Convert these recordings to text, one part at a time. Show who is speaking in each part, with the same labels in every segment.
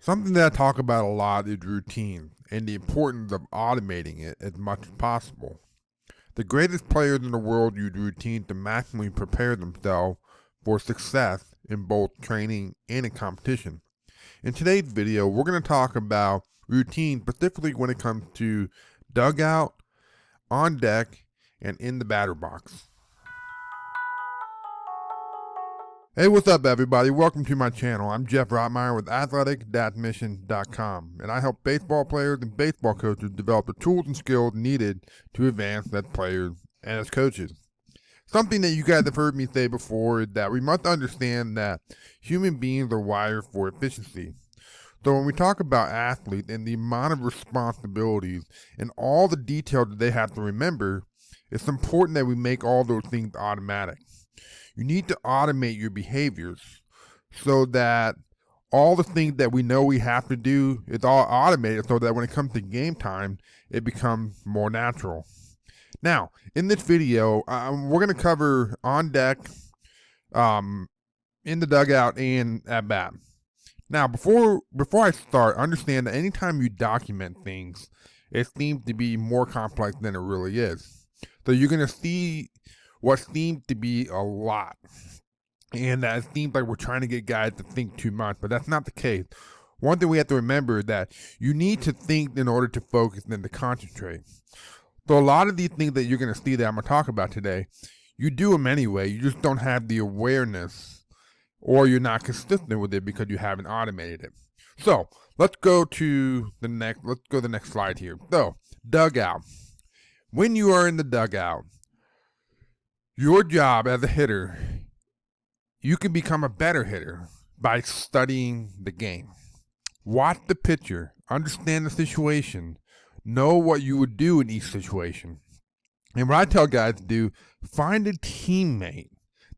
Speaker 1: Something that I talk about a lot is routine and the importance of automating it as much as possible. The greatest players in the world use routine to maximally prepare themselves for success in both training and in competition. In today's video, we're going to talk about routine specifically when it comes to dugout, on deck, and in the batter box. Hey, what's up, everybody? Welcome to my channel. I'm Geoff with athletic-mission.com, and I help baseball players and baseball coaches develop the tools and skills needed to advance as players and as coaches. Something that you guys have heard me say before is that we must understand that human beings are wired for efficiency. So when we talk about athletes and the amount of responsibilities and all the details that they have to remember, it's important that we make all those things automatic. You need to automate your behaviors so that all the things that we know we have to do is all automated so that when it comes to game time, it becomes more natural. Now, in this video, we're going to cover on deck, in the dugout, and at bat. Now, before I start, understand that anytime you document things, it seems to be more complex than it really is. So you're going to see what seems to be a lot, and that it seems like we're trying to get guys to think too much, but that's not the case. One thing we have to remember is that you need to think in order to focus and to concentrate. So a lot of these things that you're going to see that I'm going to talk about today, you do them anyway. You just don't have the awareness, or you're not consistent with it because you haven't automated it. So let's go to the next slide here. So dugout. When you are in the dugout, your job as a hitter, you can become a better hitter by studying the game. Watch the pitcher, understand the situation, know what you would do in each situation. And what I tell guys to do, find a teammate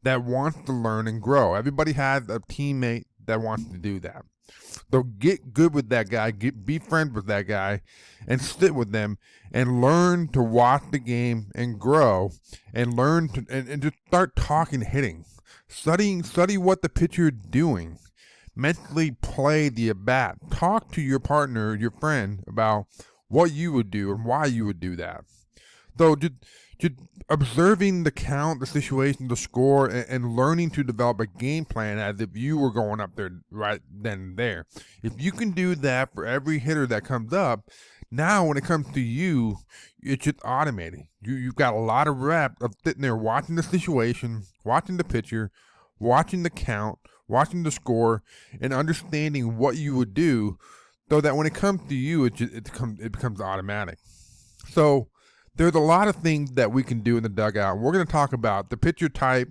Speaker 1: that wants to learn and grow. Everybody has a teammate that wants to do that. So get good with that guy, be friends with that guy, and sit with them and learn to watch the game and grow and learn to and just start talking hitting. Study what the pitcher is doing. Mentally play the at bat. Talk to your partner, your friend, about what you would do and why you would do that. So just observing the count, the situation, the score, and learning to develop a game plan as if you were going up there right then and there. If you can do that for every hitter that comes up, now when it comes to you, it's just automated. You've got a lot of reps of sitting there watching the situation, watching the pitcher, watching the count, watching the score, and understanding what you would do, so that when it comes to you, it becomes automatic. So there's a lot of things that we can do in the dugout. We're going to talk about the pitcher type,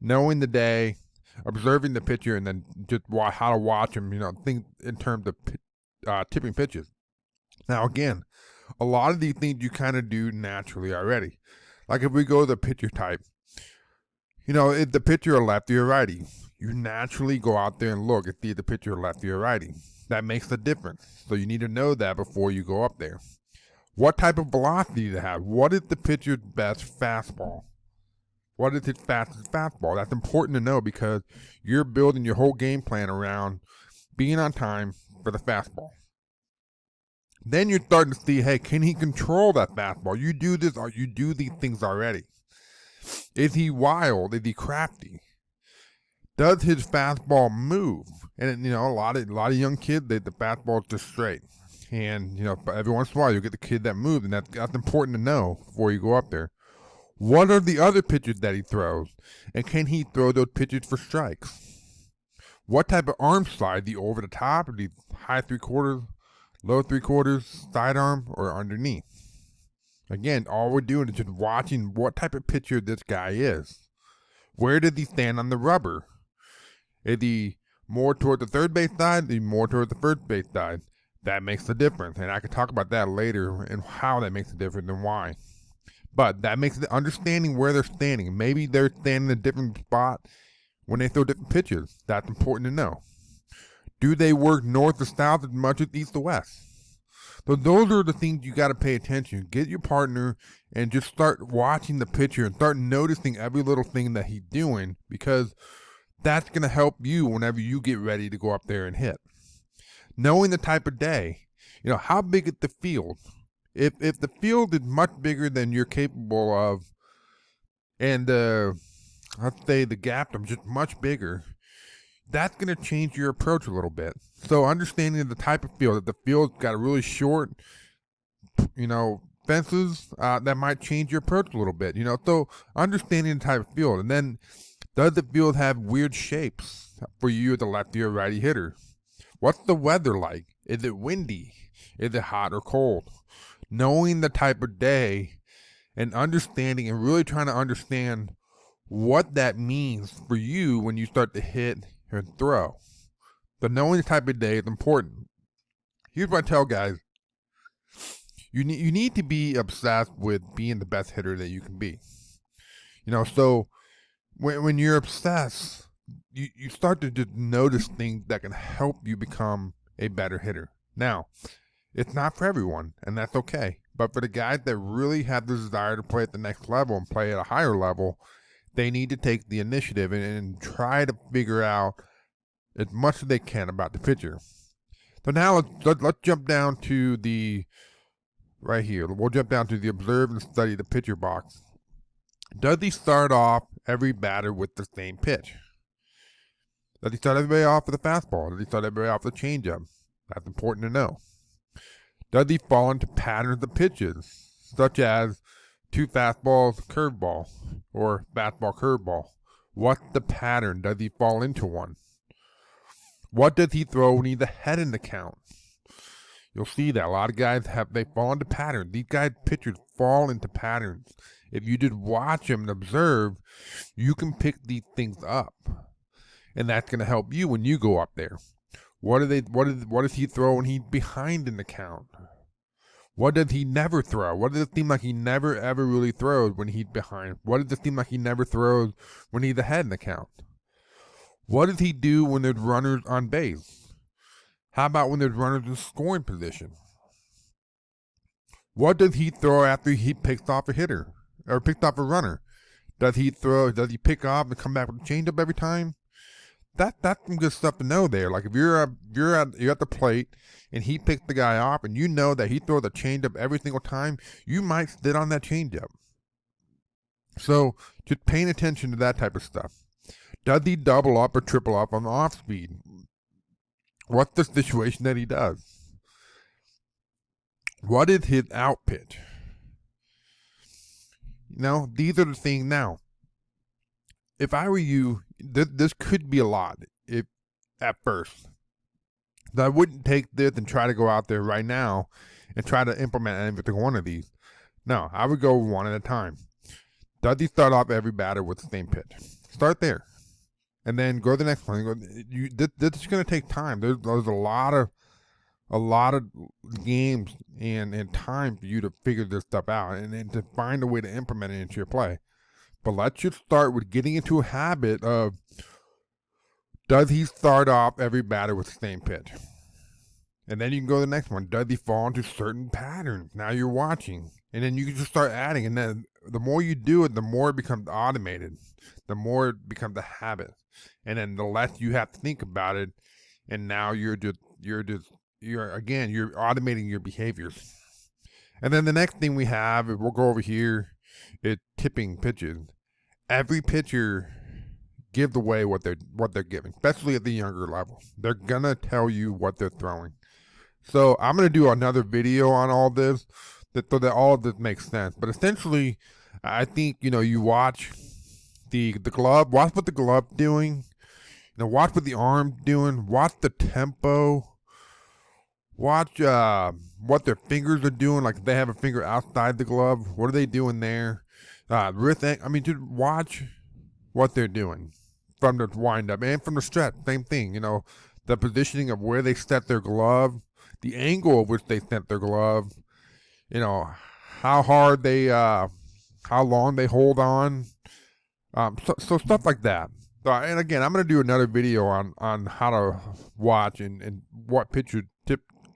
Speaker 1: knowing the day, observing the pitcher, and then just how to watch him, think in terms of tipping pitches. Now, again, a lot of these things you kind of do naturally already. Like if we go to the pitcher type, if the pitcher a lefty or righty, you naturally go out there and look and see if the pitcher a lefty or righty. That makes a difference. So you need to know that before you go up there. What type of velocity to have? What is the pitcher's best fastball? What is his fastest fastball? That's important to know because you're building your whole game plan around being on time for the fastball. Then you're starting to see, hey, can he control that fastball? You do this, or you do these things already. Is he wild? Is he crafty? Does his fastball move? And a lot of young kids, the fastball is just straight. And, every once in a while, you'll get the kid that moves, and that's important to know before you go up there. What are the other pitches that he throws? And can he throw those pitches for strikes? What type of arm slide? The over the top, or the high 3/4, low 3/4, sidearm, or underneath? Again, all we're doing is just watching what type of pitcher this guy is. Where does he stand on the rubber? Is he more toward the third base side? Is he more toward the first base side? That makes a difference, and I can talk about that later and how that makes a difference and why. But that makes it understanding where they're standing. Maybe they're standing in a different spot when they throw different pitches. That's important to know. Do they work north to south as much as east to west? So those are the things you got to pay attention. Get your partner and just start watching the pitcher and start noticing every little thing that he's doing, because that's going to help you whenever you get ready to go up there and hit. knowing the type of day, how big is the field. If the field is much bigger than you're capable of, and let's say the gap is just much bigger, that's going to change your approach a little bit. So understanding the type of field, if the field's got a really short, fences, that might change your approach a little bit. So understanding the type of field, and then does the field have weird shapes for you, the lefty or righty hitter? What's the weather like? Is it windy? Is it hot or cold? Knowing the type of day and understanding and really trying to understand what that means for you when you start to hit and throw. So knowing the type of day is important. Here's what I tell guys. You need to be obsessed with being the best hitter that you can be. So when you're obsessed, you start to just notice things that can help you become a better hitter. Now, it's not for everyone, and that's okay. But for the guys that really have the desire to play at the next level and play at a higher level, they need to take the initiative and try to figure out as much as they can about the pitcher. So now let's jump down to right here. We'll jump down to the observe and study the pitcher box. Does he start off every batter with the same pitch? Does he start everybody off with a fastball? Does he start everybody off with a changeup? That's important to know. Does he fall into patterns of pitches, such as 2 fastballs, curveball, or fastball, curveball? What's the pattern? Does he fall into one? What does he throw when he's ahead in the count? You'll see that a lot of guys they fall into patterns. These guys, pitchers, fall into patterns. If you just watch them and observe, you can pick these things up, and that's going to help you when you go up there. What does he throw when he's behind in the count? What does he never throw? What does it seem like he never ever really throws when he's behind? What does it seem like he never throws when he's ahead in the count? What does he do when there's runners on base? How about when there's runners in scoring position? What does he throw after he picks off a hitter or picks off a runner? Does he pick off and come back with a changeup every time? That's some good stuff to know there. Like if you're at the plate and he picks the guy off and you know that he throws a changeup every single time, you might sit on that changeup. So just paying attention to that type of stuff. Does he double up or triple up on the off speed? What's the situation that he does? What is his out pitch? These are the things. Now, if I were you, this could be a lot at first. I wouldn't take this and try to go out there right now and try to implement every one of these. No, I would go one at a time. Does he start off every batter with the same pitch? Start there, and then go to the next one. This is going to take time. There's a lot of games and time for you to figure this stuff out and to find a way to implement it into your play. But let's just start with getting into a habit of, does he start off every batter with the same pitch? And then you can go to the next one. Does he fall into certain patterns? Now you're watching. And then you can just start adding. And then the more you do it, the more it becomes automated. The more it becomes a habit. And then the less you have to think about it. And now you're automating your behaviors. And then the next thing we have, we'll go over here, is tipping pitches. Every pitcher gives away what they're giving, especially at the younger level. They're gonna tell you what they're throwing. So I'm gonna do another video on all this, so that all of this makes sense. But essentially, I think you watch the glove, watch what the glove's doing, watch what the arm's doing, watch the tempo. Watch what their fingers are doing. Like if they have a finger outside the glove, what are they doing there? Just watch what they're doing from the wind up and from the stretch. Same thing, the positioning of where they set their glove, the angle of which they set their glove, how hard how long they hold on. So stuff like that. And again, I'm going to do another video on how to watch and what pitchers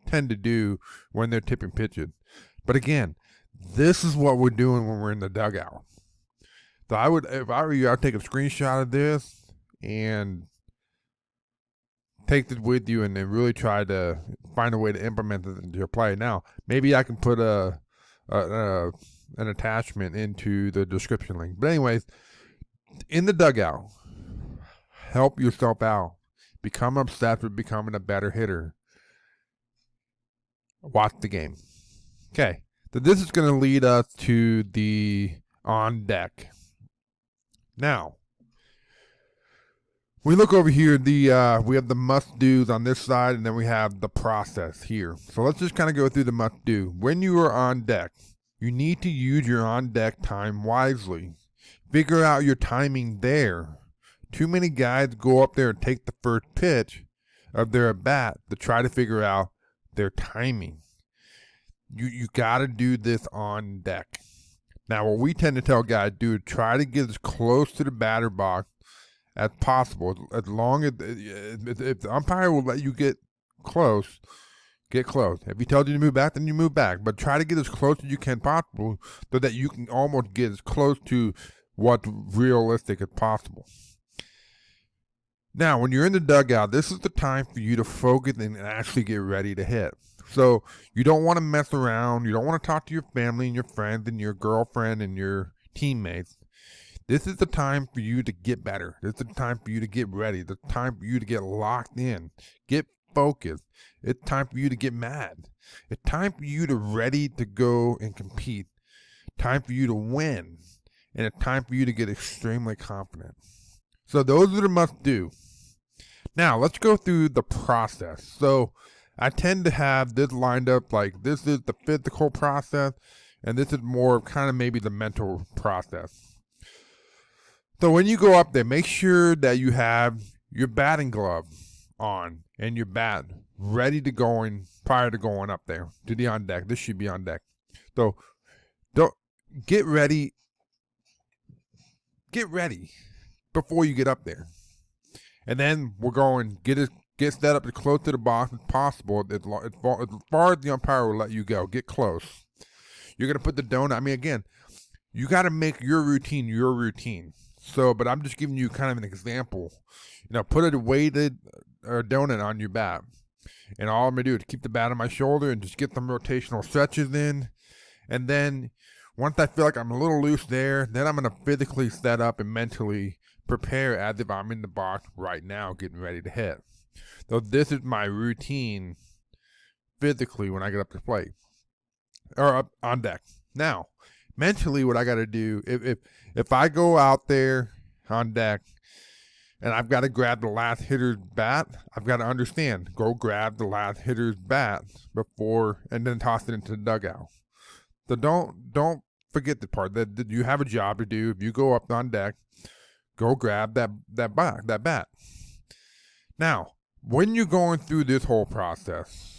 Speaker 1: tend to do when they're tipping pitches. But again, this is what we're doing when we're in the dugout. So if I were you, I'd take a screenshot of this and take this with you and then really try to find a way to implement it into your play. Now, maybe I can put an attachment into the description link. But anyways, in the dugout, help yourself out. Become obsessed with becoming a better hitter. Watch the game. Okay, so this is going to lead us to the on deck. Now, we look over here, we have the must-dos on this side, and then we have the process here. So let's just kind of go through the must-do. When you are on deck, you need to use your on-deck time wisely. Figure out your timing there. Too many guys go up there and take the first pitch of their at-bat to try to figure out their timing. You got to do this on deck. Now, what we tend to tell guys do, try to get as close to the batter box as possible. As long as if the umpire will let you get close, get close. If he tells you to move back, then you move back. But try to get as close as you can possible so that you can almost get as close to what's realistic as possible. Now, when you're in the dugout, this is the time for you to focus and actually get ready to hit. So you don't want to mess around. You don't want to talk to your family and your friends and your girlfriend and your teammates. This is the time for you to get better. This is the time for you to get ready. It's the time for you to get locked in, get focused. It's time for you to get mad. It's time for you to ready to go and compete. Time for you to win. And it's time for you to get extremely confident. So those are the must-do. Now, let's go through the process. So I tend to have this lined up like this is the physical process, and this is more kind of maybe the mental process. So when you go up there, make sure that you have your batting glove on and your bat ready to go in prior to going up there to the on deck. This should be on deck. So don't get ready before you get up there. And then we're going get set up as close to the box as possible as far as the umpire will let you go. Get close. You're going to put the donut. I mean, again, you got to make your routine. So, but I'm just giving you kind of an example. Put a weighted donut on your bat. And all I'm going to do is keep the bat on my shoulder and just get some rotational stretches in. And then once I feel like I'm a little loose there, then I'm going to physically set up and mentally prepare as if I'm in the box right now getting ready to hit. So this is my routine physically when I get up to plate or up on deck. Now, mentally what I got to do, if I go out there on deck and I've got to grab the last hitter's bat, I've got to understand, go grab the last hitter's bat before and then toss it into the dugout. So don't forget the part that you have a job to do. If you go up on deck, go grab that bat. Now, when you're going through this whole process,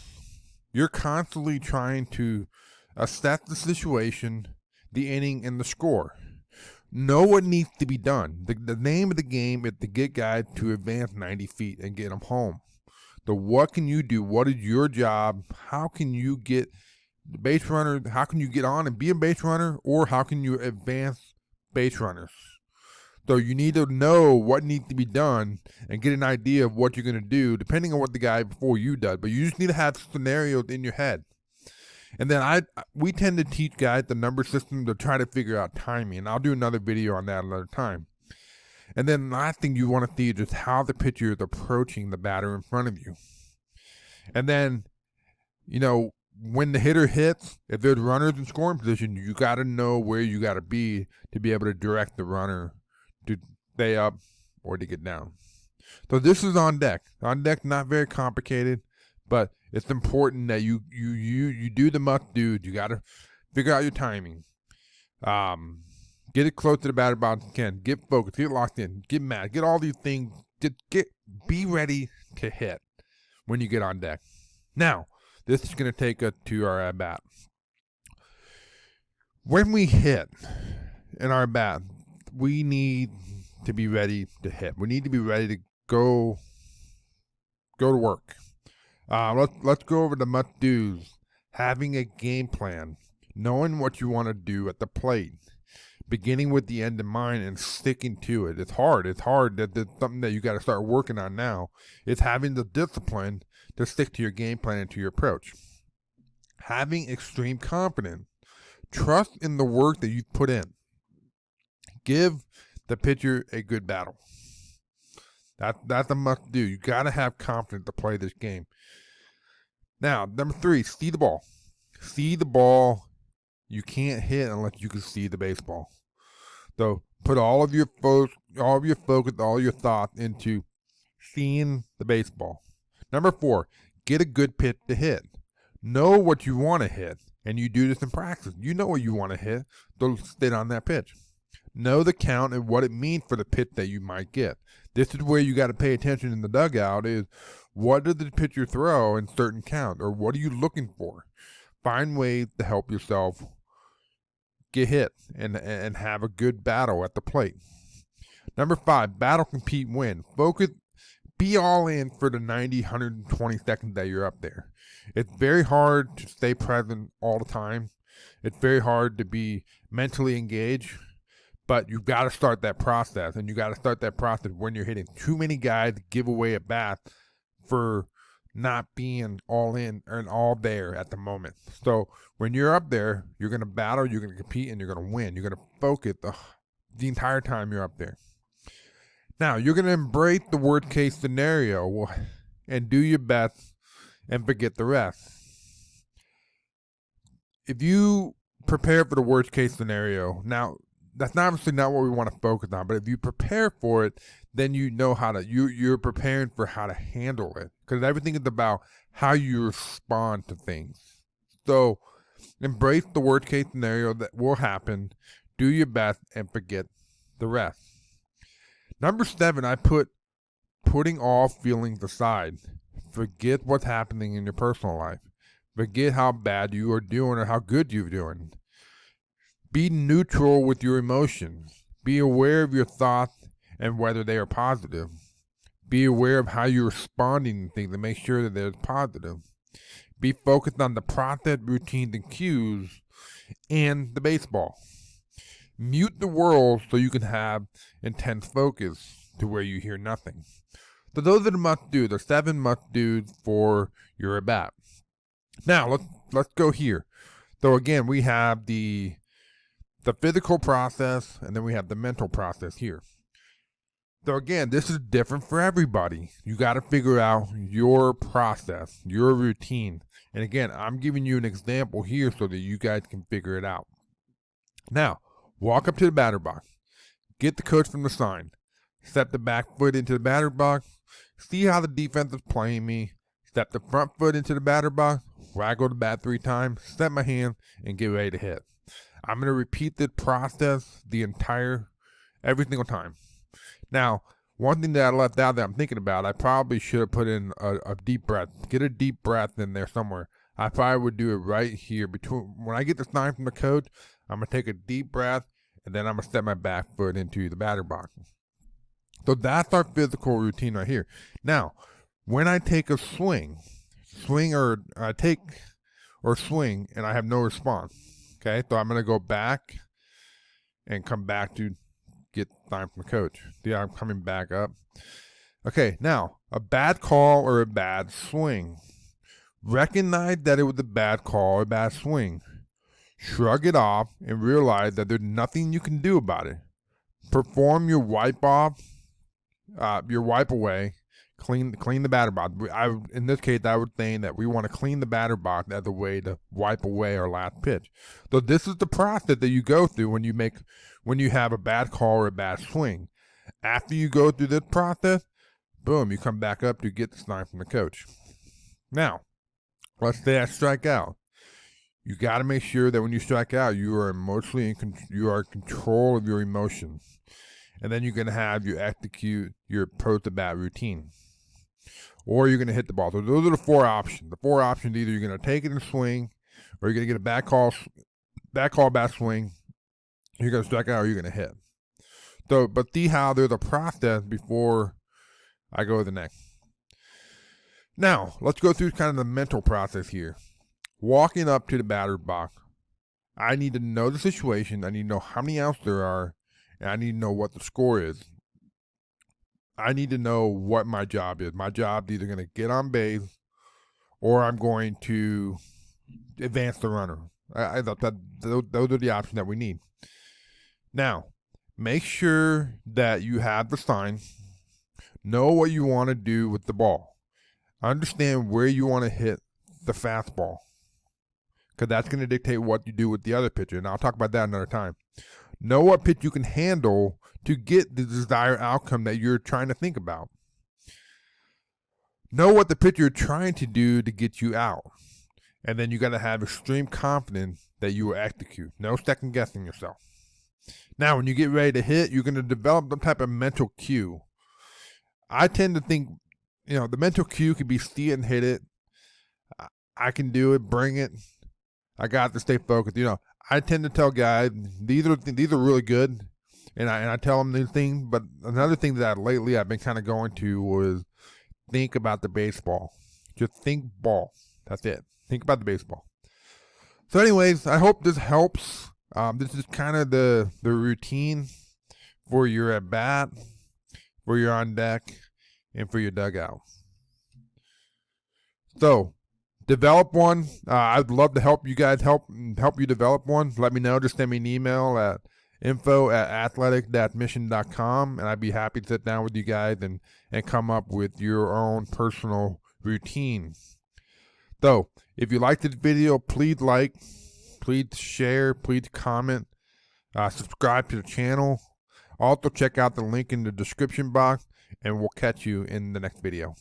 Speaker 1: you're constantly trying to assess the situation, the inning, and the score. Know what needs to be done. The name of the game is to get guys to advance 90 feet and get them home. So what can you do? What is your job? How can you get the base runner? How can you get on and be a base runner? Or how can you advance base runners? So you need to know what needs to be done and get an idea of what you're going to do, depending on what the guy before you does. But you just need to have scenarios in your head. And then we tend to teach guys the number system to try to figure out timing. And I'll do another video on that another time. And then the last thing you want to see is just how the pitcher is approaching the batter in front of you. And then, when the hitter hits, if there's runners in scoring position, you got to know where you got to be able to direct the runner to stay up or to get down. So this is on deck. On deck, not very complicated, but it's important that you do the must-dos. You got to figure out your timing. Get it close to the batter box you can. Get focused. Get locked in. Get mad. Get all these things. Be ready to hit when you get on deck. Now, this is going to take us to our at-bat. When we hit in our bat, we need to be ready to hit. We need to be ready to go to work. Let's go over the must-dos. Having a game plan. Knowing what you want to do at the plate. beginning with the end in mind and sticking to it. It's hard. It's hard. That's something that you got to start working on now. It's having the discipline to stick to your game plan and to your approach. Having extreme confidence. Trust in the work that you've put in. Give the pitcher a good battle. That's a must do. You got to have confidence to play this game. Now, number 3, see the ball. See the ball. You can't hit unless you can see the baseball. So put all of your focus, all your thoughts into seeing the baseball. Number 4, get a good pitch to hit. Know what you want to hit, and you do this in practice. You know what you want to hit, so sit on that pitch. Know the count and what it means for the pitch that you might get. This is where you got to pay attention in the dugout is what does the pitcher throw in certain count, or what are you looking for? Find ways to help yourself get hit and have a good battle at the plate. Number 5, battle, compete, win. Focus, be all in for the 90, 120 seconds that you're up there. It's very hard to stay present all the time. It's very hard to be mentally engaged. But you've got to start that process, and you got to start that process when you're hitting. Too many guys give away a bat for not being all in and all there at the moment. So when you're up there, you're going to battle, you're going to compete, and you're going to win. You're going to focus the entire time you're up there. Now, you're going to embrace the worst case scenario and do your best and forget the rest. If you prepare for the worst case scenario, now, that's obviously not what we want to focus on, but if you prepare for it, then you know how to, you're preparing for how to handle it. Because everything is about how you respond to things. So embrace the worst case scenario that will happen, do your best, and forget the rest. Number 7, I put putting all feelings aside. Forget what's happening in your personal life. Forget how bad you are doing or how good you're doing. Be neutral with your emotions. Be aware of your thoughts and whether they are positive. Be aware of how you're responding to things and make sure that they're positive. Be focused on the process, routines, and cues and the baseball. Mute the world so you can have intense focus to where you hear nothing. So those are the must-do, the 7 must-dos for your at-bat. Now, let's go here. So again, we have the physical process, and then we have the mental process here. So again, this is different for everybody. You got to figure out your process, your routine. And again, I'm giving you an example here so that you guys can figure it out. Now, walk up to the batter box. Get the coach from the sign. Step the back foot into the batter box. See how the defense is playing me. Step the front foot into the batter box. Waggle the bat 3 times. Step my hand and get ready to hit. I'm going to repeat this process every single time. Now, one thing that I left out that I'm thinking about, I probably should have put in a deep breath. Get a deep breath in there somewhere. I probably would do it right here. When I get the sign from the coach, I'm going to take a deep breath, and then I'm going to step my back foot into the batter box. So that's our physical routine right here. Now, when I take a swing, and I have no response. Okay, so I'm going to go back and come back to get time from the coach. See, I'm coming back up. Okay, now, a bad call or a bad swing. Recognize that it was a bad call or a bad swing. Shrug it off and realize that there's nothing you can do about it. Perform your wipe away. Clean the batter box. In this case, I would think that we want to clean the batter box as a way to wipe away our last pitch. So this is the process that you go through when you have a bad call or a bad swing. After you go through this process, boom, you come back up to get the sign from the coach. Now, let's say I strike out. You got to make sure that when you strike out, you are you are in control of your emotions. And then you're going to execute your approach to bat routine. Or you're going to hit the ball. So those are the 4 options. The 4 options, either you're going to take it and swing, or you're going to get a bad call, bad swing, you're going to strike out, or you're going to hit. So, but see how there's a process before I go to the next. Now, let's go through kind of the mental process here. Walking up to the batter's box, I need to know the situation. I need to know how many outs there are, and I need to know what the score is. I need to know what my job is. My job is either going to get on base or I'm going to advance the runner. I thought that those are the options that we need. Now, make sure that you have the sign. Know what you want to do with the ball. Understand where you want to hit the fastball, because that's going to dictate what you do with the other pitcher, and I'll talk about that another time. Know what pitch you can handle to get the desired outcome that you're trying to think about. Know what the pitcher you're trying to do to get you out. And then you got to have extreme confidence that you will execute. No second guessing yourself. Now, when you get ready to hit, you're going to develop some type of mental cue. I tend to think, the mental cue could be see it and hit it. I can do it, bring it. I got to stay focused. I tend to tell guys these are really good, and I tell them these things. But another thing that lately I've been kind of going to was think about the baseball. Just think ball. That's it. Think about the baseball. So, anyways, I hope this helps. This is kind of the routine for your at bat, for your on deck, and for your dugout. So, develop one. I'd love to help you guys help you develop one. Let me know. Just send me an email at info@athletic-mission.com, and I'd be happy to sit down with you guys and come up with your own personal routine. So, if you like this video, please like, please share, please comment, subscribe to the channel. Also, check out the link in the description box, and we'll catch you in the next video.